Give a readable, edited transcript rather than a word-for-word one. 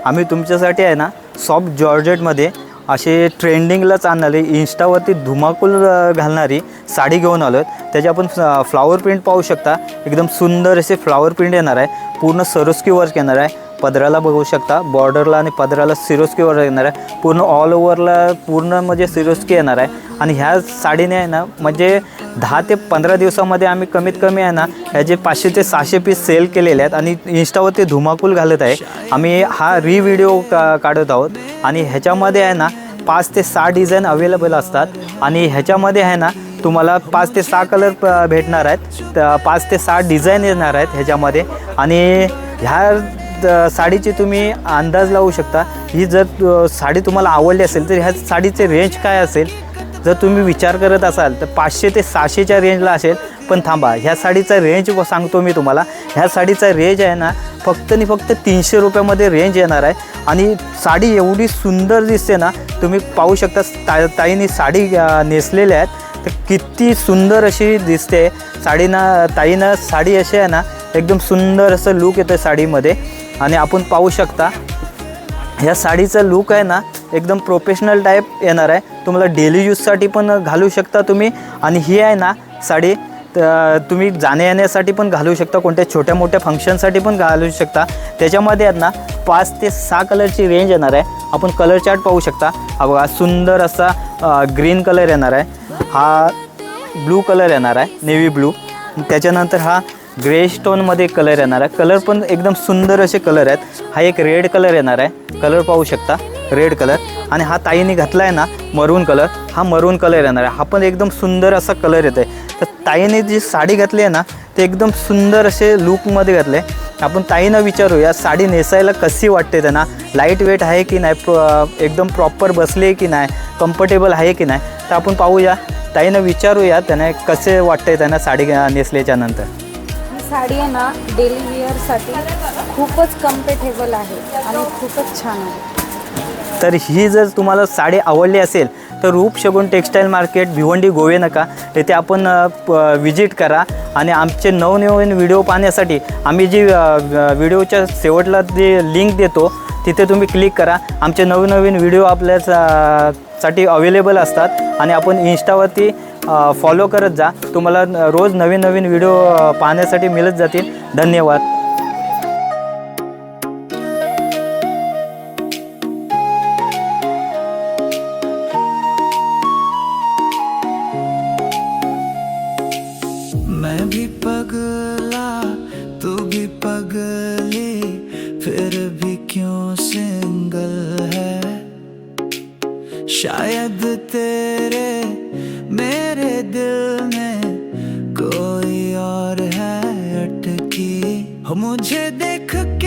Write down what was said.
आम्ही तुमच्यासाठी आहे ना सॉफ्ट जॉर्जेटमध्ये असे ट्रेंडिंगलाच आणणारे इंस्टावरती धुमाकूल घालणारी साडी घेऊन आलो आहे। त्याचे आपण फ्लावर प्रिंट पाहू शकता, एकदम सुंदर असे फ्लावर प्रिंट येणार आहे, पूर्ण सरोस्की वर्क येणार आहे। पदराला बघू शकता, बॉर्डरला आणि पदराला सिरोस्की वर्क येणार आहे, पूर्ण ऑल ओव्हरला पूर्ण म्हणजे सिरोस्की येणार आहे। आणि ह्या साडीने आहे ना म्हणजे 10 ते 15 दिवसामध्ये आम्ही कमीत कमी आहे ना ह्याचे 500 ते 600 पीस सेल केलेले आहेत आणि इंस्टावरती धुमाकूल घालत आहे। आम्ही हा व्हिडिओ काढत आहोत आणि ह्याच्यामध्ये आहे ना 5 ते 6 डिझाईन अवेलेबल असतात आणि ह्याच्यामध्ये आहे ना तुम्हाला 5 ते 6 कलर भेटणार आहेत, 5 ते 6 डिझाईन येणार आहेत ह्याच्यामध्ये। आणि ह्या साडीची तुम्ही अंदाज लावू शकता, ही जर साडी तुम्हाला आवडली असेल तर ह्या साडीचे रेंज काय असेल। जर तुम्ही विचार करत असाल तर 500 ते 600च्या रेंजला असेल, पण थांबा, ह्या साडीचा रेंज सांगतो मी तुम्हाला। ह्या साडीचा रेंज आहे ना फक्त आणि फक्त 300 रुपयामध्ये रेंज येणार आहे आणि साडी एवढी सुंदर दिसते ना, तुम्ही पाहू शकता ताईंनी साडी नेसलेल्या आहेत तर किती सुंदर अशी दिसते साडीनं। ताईनं साडी अशी आहे ना एकदम सुंदर असं लूक येतं साडीमध्ये आणि आपण पाहू शकता ह्या साडीचा लूक आहे ना एकदम प्रोफेशनल टाईप येणार आहे। तुम्हाला डेली यूजसाठी पण घालू शकता तुम्ही आणि ही आहे ना साडी तुम्ही जाण्या येण्यासाठी पण घालू शकता, कोणत्या छोट्या मोठ्या फंक्शनसाठी पण घालू शकता। त्याच्यामध्ये आहेत ना 5 ते 6 कलरची रेंज येणार आहे। आपण कलर चार्ट पाहू शकता, हा बघा सुंदर असा ग्रीन कलर येणार आहे, हा ब्लू कलर येणार आहे नेव्ही ब्लू, त्याच्यानंतर हा ग्रे स्टोनमध्ये कलर येणार आहे, कलर पण एकदम सुंदर असे कलर आहेत। हा एक रेड कलर येणार आहे, कलर पाहू शकता रेड कलर। आणि हा ताईने घातला आहे ना मरून कलर, हा मरून कलर येणार आहे, हा पण एकदम सुंदर असा कलर येतो आहे। तर ताईने जी साडी घातली आहे ना ते एकदम सुंदर असे लूकमध्ये घातले। आपण ताईनं विचारूया साडी नेसायला कशी वाटते त्यांना, लाईट वेट आहे की नाही, एकदम प्रॉपर बसले की नाही, कम्फर्टेबल आहे की नाही। तर आपण पाहूया, ताईनं विचारूया त्यांना कसे वाटते त्यांना साडी नेसल्याच्या नंतर। साडी आहे ना डेली वेअरसाठी खूपच कम्फर्टेबल आहे आणि खूपच छान आहे। तर ही जर तुम्हाला साडी आवडली असेल तर रूप शगुन टेक्स्टाईल मार्केट भिवंडी गोवे नका येथे आपण विजिट करा आणि आमचे नवनवीन व्हिडिओ पाहण्यासाठी आम्ही जी व्हिडिओच्या शेवटला जी लिंक देतो तिथे तुम्ही क्लिक करा। आमचे नवनवीन व्हिडिओ आपल्यासाठी अवेलेबल असतात आणि आपण इंस्टावरती फॉलो करत जा, तुम्हाला रोज नवीन नवीन व्हिडिओ पाहण्यासाठी मिळत जातील। धन्यवाद। मैं भी पगला तू भी पगली, फिर भी क्यों सिंगल है। शायद तेरे मेरे दिल में कोई और है अटकी, मुझे देख के